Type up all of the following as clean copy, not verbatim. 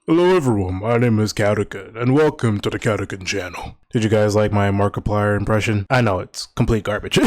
Hello everyone, my name is Kadukun, and welcome to the Kadukun channel. Did you guys like my Markiplier impression? I know, it's complete garbage.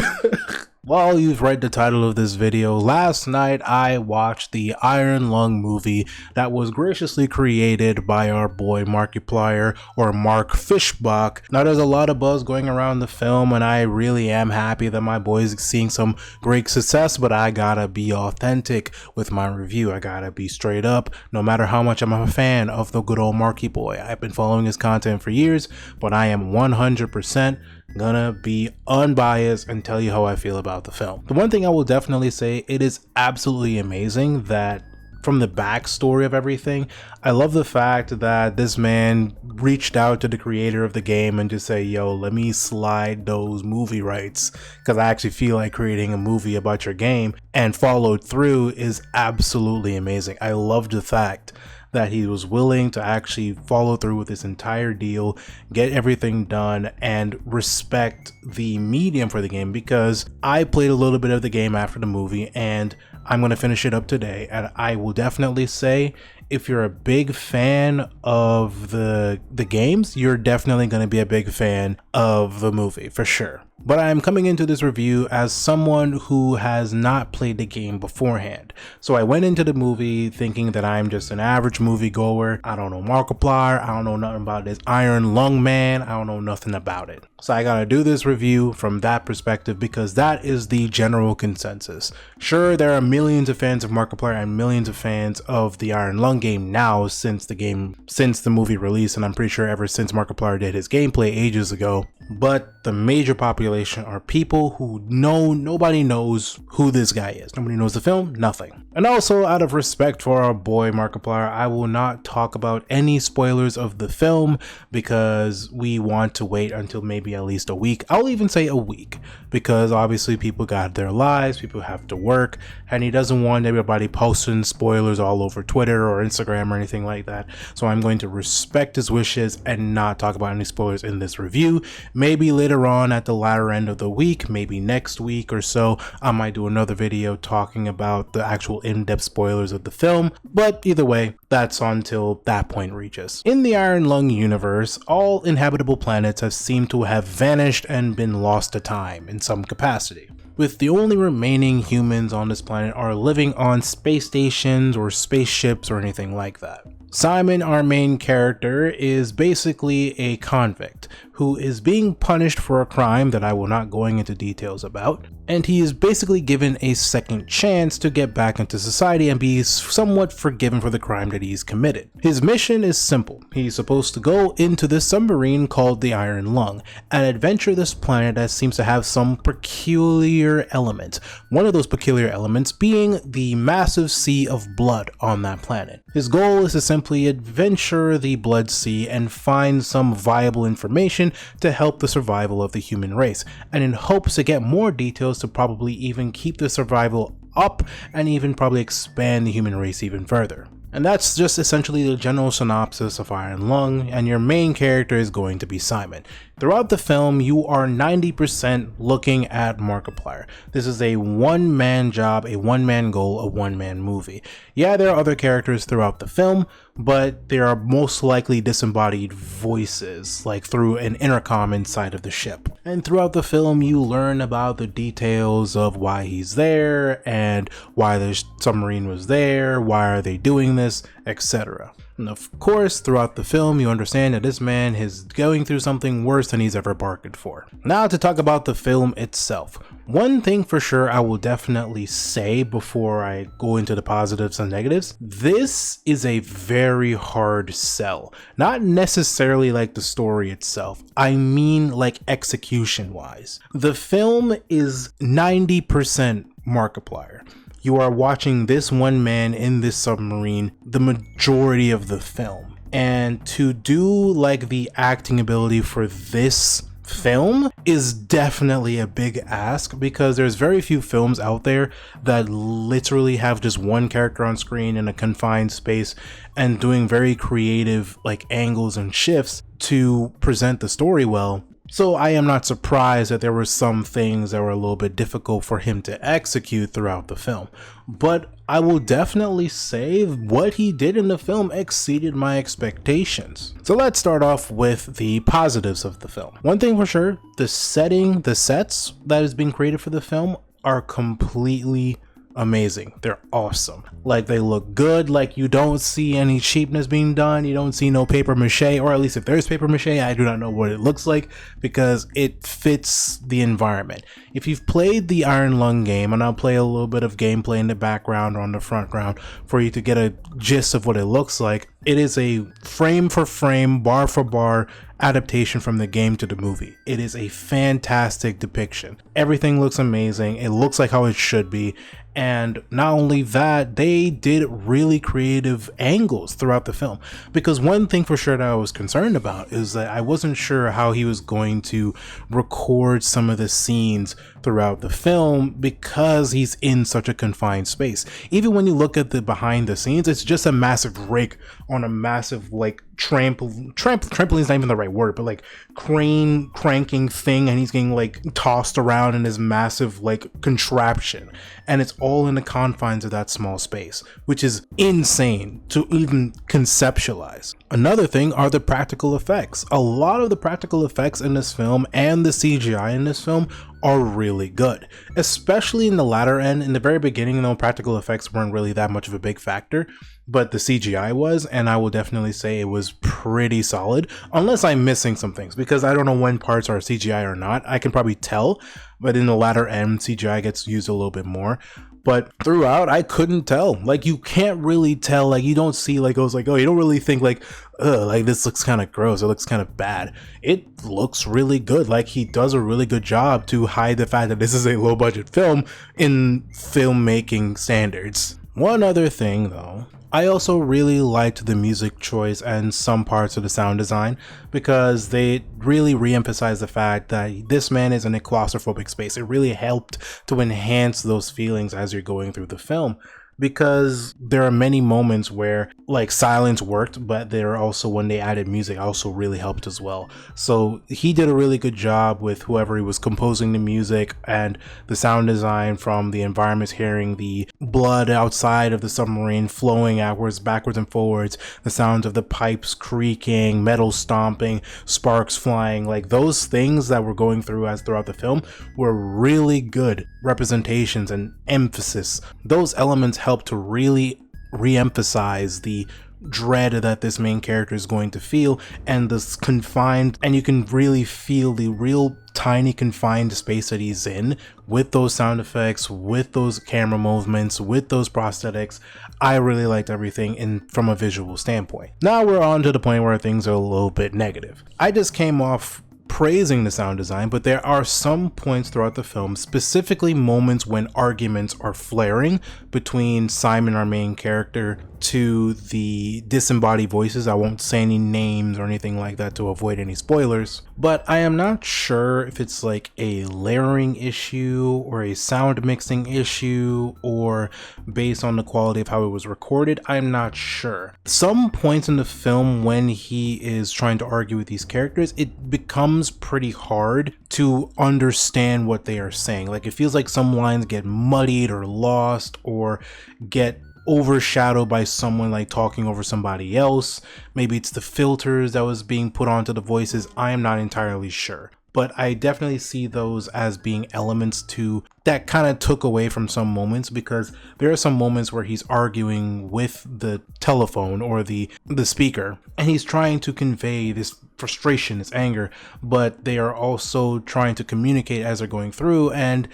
Well, you've read the title of this video. Last night I watched the Iron Lung movie that was graciously created by our boy Markiplier, or Mark Fishbach. Now there's a lot of buzz going around the film and I really am happy that my boy is seeing some great success, but I gotta be authentic with my review. I gotta be straight up, no matter how much I'm a fan of the good old Marky boy. I've been following his content for years, but I am 100% gonna be unbiased and tell you how I feel about the film. The one thing I will definitely say, it is absolutely amazing that from the backstory of everything, I love the fact that this man reached out to the creator of the game and just say, yo, let me slide those movie rights because I actually feel like creating a movie about your game, and followed through is absolutely amazing. I love the fact that he was willing to actually follow through with this entire deal, get everything done, and respect the medium for the game, because I played a little bit of the game after the movie and I'm going to finish it up today. And I will definitely say, if you're a big fan of the games, you're definitely going to be a big fan of the movie for sure. But I'm coming into this review as someone who has not played the game beforehand. So I went into the movie thinking that I'm just an average moviegoer. I don't know Markiplier, I don't know nothing about this Iron Lung man, I don't know nothing about it. So I gotta do this review from that perspective because that is the general consensus. Sure, there are millions of fans of Markiplier and millions of fans of the Iron Lung game now since the movie release, and I'm pretty sure ever since Markiplier did his gameplay ages ago. But the major population are people who nobody knows who this guy is. Nobody knows the film, nothing. And also, out of respect for our boy Markiplier, I will not talk about any spoilers of the film because we want to wait until maybe at least a week. I'll even say a week, because obviously people got their lives, people have to work, and he doesn't want everybody posting spoilers all over Twitter or Instagram or anything like that. So I'm going to respect his wishes and not talk about any spoilers in this review. Maybe later on at the latter end of the week, maybe next week or so, I might do another video talking about the actual in-depth spoilers of the film, but either way, that's until that point reaches. In the Iron Lung universe, all inhabitable planets have seemed to have vanished and been lost to time in some capacity, with the only remaining humans on this planet are living on space stations or spaceships or anything like that. Simon, our main character, is basically a convict who is being punished for a crime that I will not go into details about, and he is basically given a second chance to get back into society and be somewhat forgiven for the crime that he's committed. His mission is simple. He's supposed to go into this submarine called the Iron Lung and adventure this planet that seems to have some peculiar elements. One of those peculiar elements being the massive sea of blood on that planet. His goal is to simply adventure the blood sea and find some viable information to help the survival of the human race, and in hopes to get more details to probably even keep the survival up and even probably expand the human race even further. And that's just essentially the general synopsis of Iron Lung, and your main character is going to be Simon. Throughout the film, you are 90% looking at Markiplier. This is a one-man job, a one-man goal, a one-man movie. Yeah, there are other characters throughout the film, but they are most likely disembodied voices, like through an intercom inside of the ship. And throughout the film, you learn about the details of why he's there, and why the submarine was there, why are they doing this, etc. And of course, throughout the film, you understand that this man is going through something worse than he's ever bargained for. Now to talk about the film itself. One thing for sure I will definitely say before I go into the positives and negatives, this is a very hard sell. Not necessarily like the story itself, I mean like execution wise. The film is 90% Markiplier. You are watching this one man in this submarine the majority of the film. And to do like the acting ability for this film is definitely a big ask, because there's very few films out there that literally have just one character on screen in a confined space and doing very creative like angles and shifts to present the story well. So I am not surprised that there were some things that were a little bit difficult for him to execute throughout the film. But I will definitely say what he did in the film exceeded my expectations. So let's start off with the positives of the film. One thing for sure, the sets that is being created for the film are completely amazing. They're awesome. Like, they look good. Like, you don't see any cheapness being done. You don't see no paper mache, or at least if there's paper mache, I do not know what it looks like because it fits the environment. If you've played the Iron Lung game, and I'll play a little bit of gameplay in the background or on the front ground for you to get a gist of what it looks like, it is a frame for frame, bar for bar adaptation from the game to the movie. It is a fantastic depiction. Everything looks amazing. It looks like how it should be. And not only that, they did really creative angles throughout the film. Because one thing for sure that I was concerned about is that I wasn't sure how he was going to record some of the scenes throughout the film because he's in such a confined space. Even when you look at the behind the scenes, it's just a massive rig on a massive like trampoline is not even the right word, but like crane cranking thing, and he's getting like tossed around in this massive like contraption, and it's all in the confines of that small space, which is insane to even conceptualize. Another thing are the practical effects. A lot of the practical effects in this film and the CGI in this film are really good, especially in the latter end. In the very beginning, though, practical effects weren't really that much of a big factor, but the CGI was, and I will definitely say it was pretty solid, unless I'm missing some things, because I don't know when parts are CGI or not. I can probably tell, but in the latter end, CGI gets used a little bit more. But throughout, I couldn't tell. Like, you can't really tell. Like, you don't see, like, I was like, oh, you don't really think, like, ugh, like, this looks kind of gross. It looks kind of bad. It looks really good. Like, he does a really good job to hide the fact that this is a low-budget film in filmmaking standards. One other thing, though, I also really liked the music choice and some parts of the sound design because they really re-emphasize the fact that this man is in a claustrophobic space. It really helped to enhance those feelings as you're going through the film, because there are many moments where like silence worked, but there are also when they added music also really helped as well. So he did a really good job with whoever he was composing the music and the sound design, from the environments, hearing the blood outside of the submarine flowing outwards, backwards and forwards, the sounds of the pipes creaking, metal stomping, sparks flying, like those things that were going through as throughout the film were really good representations and emphasis. Those elements help to really re-emphasize the dread that this main character is going to feel, and this confined, and you can really feel the real tiny confined space that he's in with those sound effects, with those camera movements, with those prosthetics. I really liked everything from a visual standpoint. Now we're on to the point where things are a little bit negative. I just came off praising the sound design, but there are some points throughout the film, specifically moments when arguments are flaring between Simon, our main character, to the disembodied voices. I won't say any names or anything like that to avoid any spoilers, but I am not sure if it's like a layering issue or a sound mixing issue or based on the quality of how it was recorded. I'm not sure. Some points in the film when he is trying to argue with these characters, it becomes pretty hard to understand what they are saying. Like, it feels like some lines get muddied or lost or get overshadowed by someone like talking over somebody else. Maybe it's the filters that was being put onto the voices. I am not entirely sure, but I definitely see those as being elements too that kind of took away from some moments, because there are some moments where he's arguing with the telephone or the speaker, and he's trying to convey this frustration, this anger, but they are also trying to communicate as they're going through, and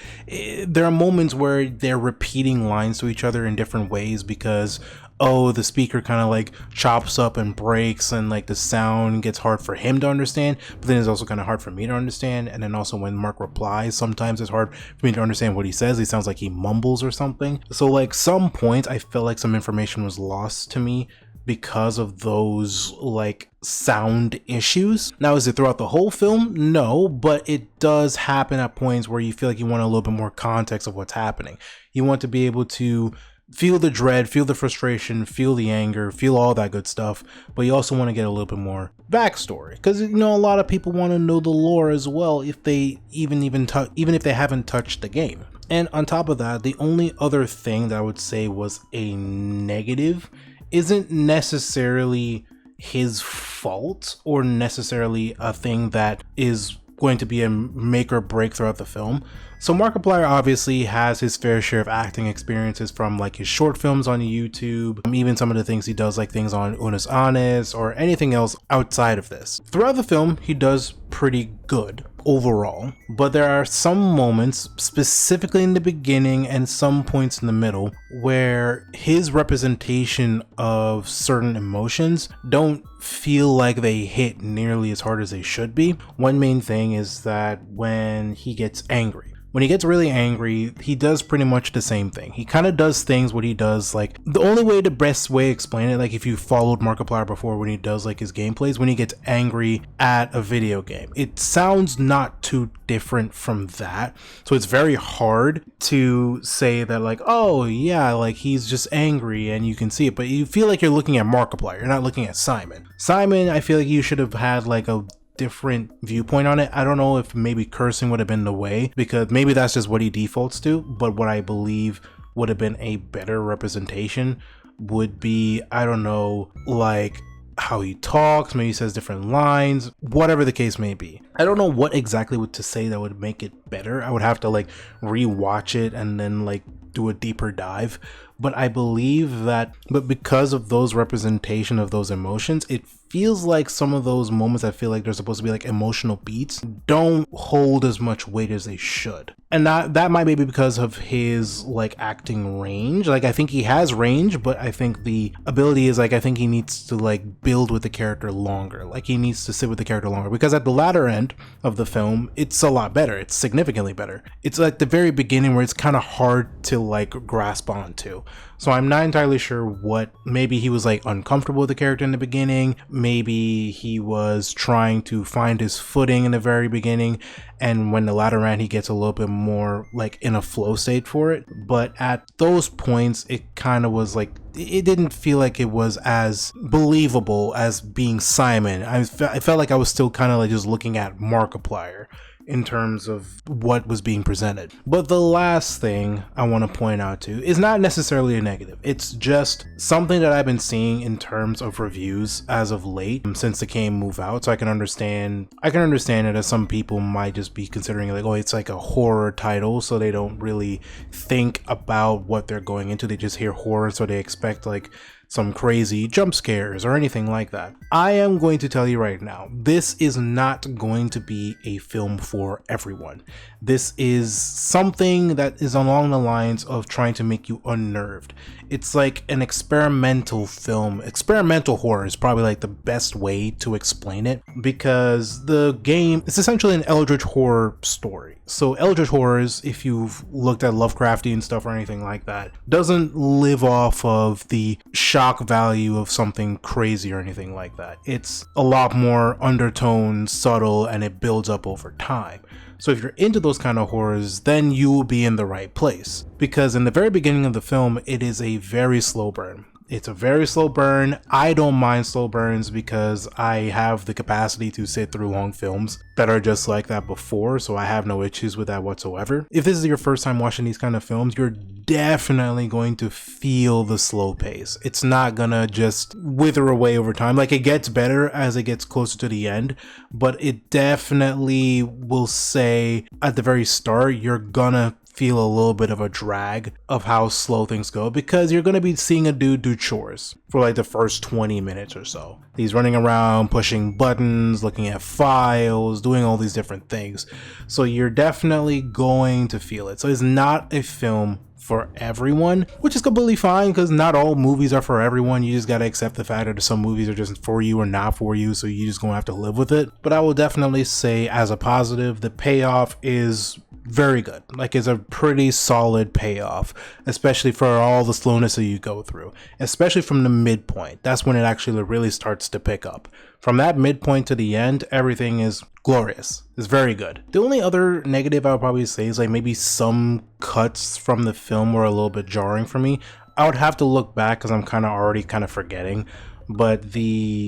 there are moments where they're repeating lines to each other in different ways because the speaker kind of like chops up and breaks, and like the sound gets hard for him to understand, but then it's also kind of hard for me to understand. And then also when Mark replies, sometimes it's hard for me to understand what he says. He sounds like he mumbles or something. So like some points I felt like some information was lost to me because of those like sound issues. Now, is it throughout the whole film? No, but it does happen at points where you feel like you want a little bit more context of what's happening. You want to be able to feel the dread, feel the frustration, feel the anger, feel all that good stuff, but you also want to get a little bit more backstory, because a lot of people want to know the lore as well if they even if they haven't touched the game. And on top of that, the only other thing that I would say was a negative isn't necessarily his fault or necessarily a thing that is going to be a make or break throughout the film. So Markiplier obviously has his fair share of acting experiences from like his short films on YouTube, even some of the things he does, like things on Unis Honest or anything else outside of this. Throughout the film, he does pretty good overall, but there are some moments, specifically in the beginning and some points in the middle, where his representation of certain emotions don't feel like they hit nearly as hard as they should be. One main thing is that when he gets angry, when he gets really angry, he does pretty much the same thing. He kind of does things what he does, like the only way, the best way to explain it, like if you followed Markiplier before when he does like his gameplays, when he gets angry at a video game, it sounds not too different from that. So it's very hard to say that like, oh yeah, like he's just angry and you can see it, but you feel like you're looking at Markiplier, you're not looking at Simon. Simon, I feel like you should have had like a different viewpoint on it. I don't know if maybe cursing would have been the way, because maybe that's just what he defaults to, but what I believe would have been a better representation would be, I don't know, like how he talks, maybe he says different lines, whatever the case may be. I don't know what exactly to say that would make it better. I would have to like rewatch it and then like do a deeper dive, but I believe that, but because of those representation of those emotions, it feels like some of those moments I feel like they're supposed to be like emotional beats don't hold as much weight as they should. And that might be because of his like acting range. Like I think he has range, but I think the ability is like, I think he needs to like build with the character longer. Like he needs to sit with the character longer, because at the latter end of the film, it's a lot better. It's significantly better. It's like the very beginning where it's kind of hard to like grasp onto. So I'm not entirely sure what, maybe he was like uncomfortable with the character in the beginning. Maybe he was trying to find his footing in the very beginning, and when the latter end he gets a little bit more like in a flow state for it. But at those points it kind of was like, it didn't feel like it was as believable as being Simon. I felt like I was still kind of like just looking at Markiplier in terms of what was being presented. But the last thing I want to point out too is not necessarily a negative. It's just something that I've been seeing in terms of reviews as of late, since the game moved out. So I can understand it, as some people might just be considering like, oh, it's like a horror title, so they don't really think about what they're going into. They just hear horror, so they expect like some crazy jump scares or anything like that. I am going to tell you right now, this is not going to be a film for everyone. This is something that is along the lines of trying to make you unnerved. It's like an experimental film. Experimental horror is probably like the best way to explain it, because the game is essentially an eldritch horror story. So eldritch horrors, if you've looked at Lovecraftian stuff or anything like that, doesn't live off of the shock value of something crazy or anything like that. It's a lot more undertone, subtle, and it builds up over time. So if you're into those kind of horrors, then you will be in the right place, because in the very beginning of the film, it is a very slow burn. It's a very slow burn. I don't mind slow burns because I have the capacity to sit through long films that are just like that before, so I have no issues with that whatsoever. If this is your first time watching these kind of films, you're definitely going to feel the slow pace. It's not gonna just wither away over time. Like, it gets better as it gets closer to the end, but it definitely will say at the very start, you're gonna feel a little bit of a drag of how slow things go, because you're going to be seeing a dude do chores for like the first 20 minutes or so. He's running around, pushing buttons, looking at files, doing all these different things. So you're definitely going to feel it. So it's not a film for everyone, which is completely fine, because not all movies are for everyone. You just got to accept the fact that some movies are just for you or not for you, so you just gonna have to live with it. But I will definitely say, as a positive, the payoff is very good. Like, it's a pretty solid payoff, especially for all the slowness that you go through, especially from the midpoint. That's when it actually really starts to pick up. From that midpoint to the end, everything is glorious. It's very good. The only other negative I would probably say is like maybe some cuts from the film were a little bit jarring for me. I would have to look back because I'm already forgetting. But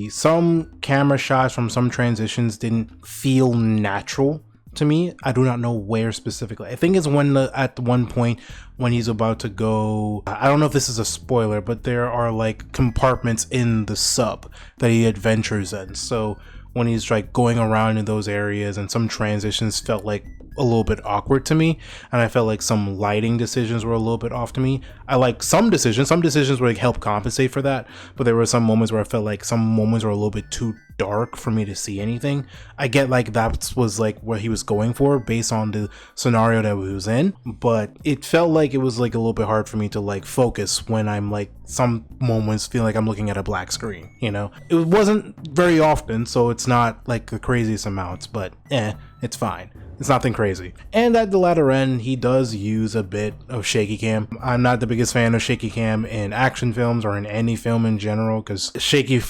some camera shots from some transitions didn't feel natural. to me. I do not know where specifically. I think it's when at one point when he's about to go, I don't know if this is a spoiler, but there are like compartments in the sub that he adventures in. So when he's like going around in those areas, and some transitions felt like a little bit awkward to me, and I felt like some lighting decisions were a little bit off to me. I like some decisions would like help compensate for that, but there were some moments where I felt like some moments were a little bit too dark for me to see anything. I get like that was like what he was going for based on the scenario that we was in, but it felt like it was like a little bit hard for me to like focus when I'm like some moments feel like I'm looking at a black screen, you know. It wasn't very often, so it's not like the craziest amounts, but it's fine. It's nothing crazy. And at the latter end, he does use a bit of shaky cam. I'm not the biggest fan of shaky cam in action films or in any film in general, because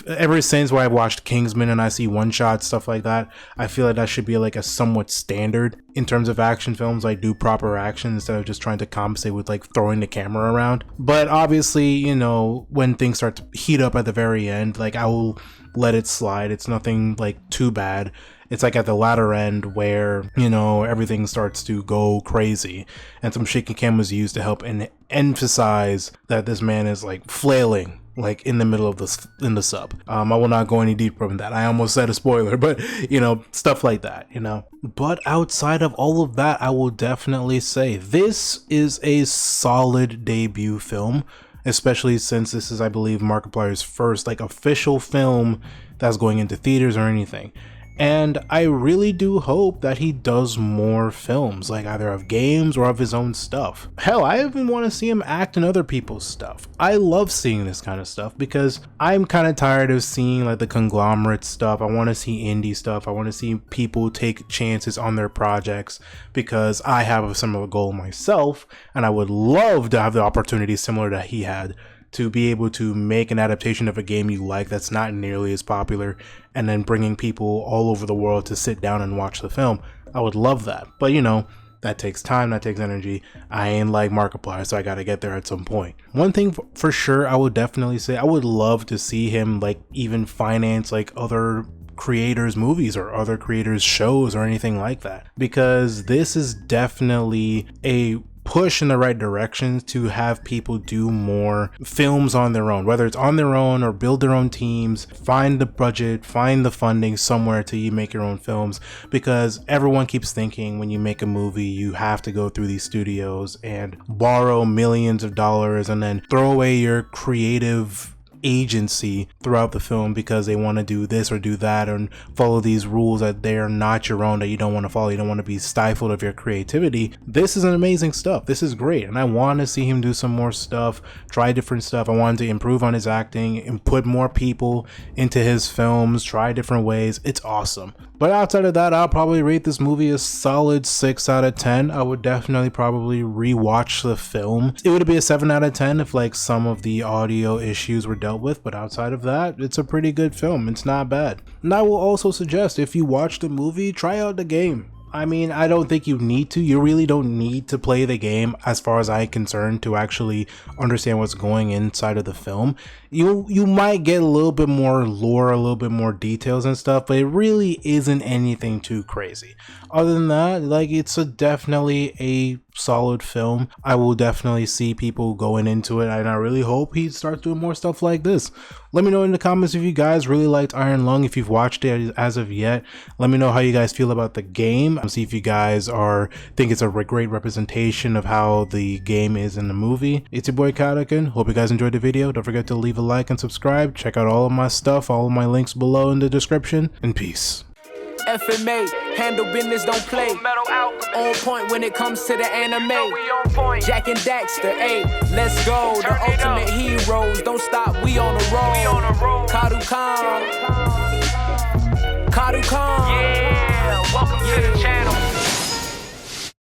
ever since where I watched Kingsman and I see one shot, stuff like that, I feel like that should be like a somewhat standard in terms of action films. Like do proper action instead of just trying to compensate with like throwing the camera around. But obviously, you know, when things start to heat up at the very end, like I will let it slide. It's nothing like too bad. It's like at the latter end where, you know, everything starts to go crazy, and some shaky cam was used to help and emphasize that this man is like flailing like in the middle of the sub. I will not go any deeper than that. I almost said a spoiler, but you know, stuff like that, you know. But outside of all of that, I will definitely say this is a solid debut film, especially since this is, I believe, Markiplier's first like official film that's going into theaters or anything. And I really do hope that he does more films, like either of games or of his own stuff. Hell, I even want to see him act in other people's stuff. I love seeing this kind of stuff because I'm kind of tired of seeing like the conglomerate stuff. I want to see indie stuff. I want to see people take chances on their projects because I have a similar goal myself, and I would love to have the opportunity similar that he had, to be able to make an adaptation of a game you like that's not nearly as popular, and then bringing people all over the world to sit down and watch the film. I would love that. But you know, that takes time, that takes energy. I ain't like Markiplier, so I gotta get there at some point. One thing for sure, I would definitely say, I would love to see him like even finance like other creators' movies or other creators' shows or anything like that, because this is definitely a push in the right direction to have people do more films on their own, whether it's on their own or build their own teams, find the budget, find the funding somewhere to you make your own films, because everyone keeps thinking when you make a movie you have to go through these studios and borrow millions of dollars and then throw away your creative agency throughout the film because they want to do this or do that and follow these rules that they are not your own, that you don't want to follow. You don't want to be stifled of your creativity. This is an amazing stuff. This is great, and I want to see him do some more stuff, try different stuff. I want him to improve on his acting and put more people into his films, try different ways. It's awesome. But outside of that, I'll probably rate this movie a solid 6 out of 10. I would definitely probably rewatch the film. It would be a 7 out of 10 if like some of the audio issues were dealt with, but outside of that, it's a pretty good film. It's not bad. And I will also suggest, if you watch the movie, try out the game. I mean, I don't think you need to. You really don't need to play the game as far as I'm concerned to actually understand what's going inside of the film. You might get a little bit more lore, a little bit more details and stuff, but it really isn't anything too crazy. Other than that, like, it's definitely a solid film. I will definitely see people going into it, and I really hope he starts doing more stuff like this. Let me know in the comments if you guys really liked Iron Lung, if you've watched it as of yet. Let me know how you guys feel about the game. See if you guys think it's a great representation of how the game is in the movie. It's your boy Kadukun. Hope you guys enjoyed the video. Don't forget to leave a like and subscribe. Check out all of my stuff, all of my links below in the description, and peace. FMA, handle business, don't play. On point when it comes to the anime. Jack and Daxter, ayy, let's go. The ultimate heroes, don't stop, we on the road. Kadukun. Yeah, welcome to the channel.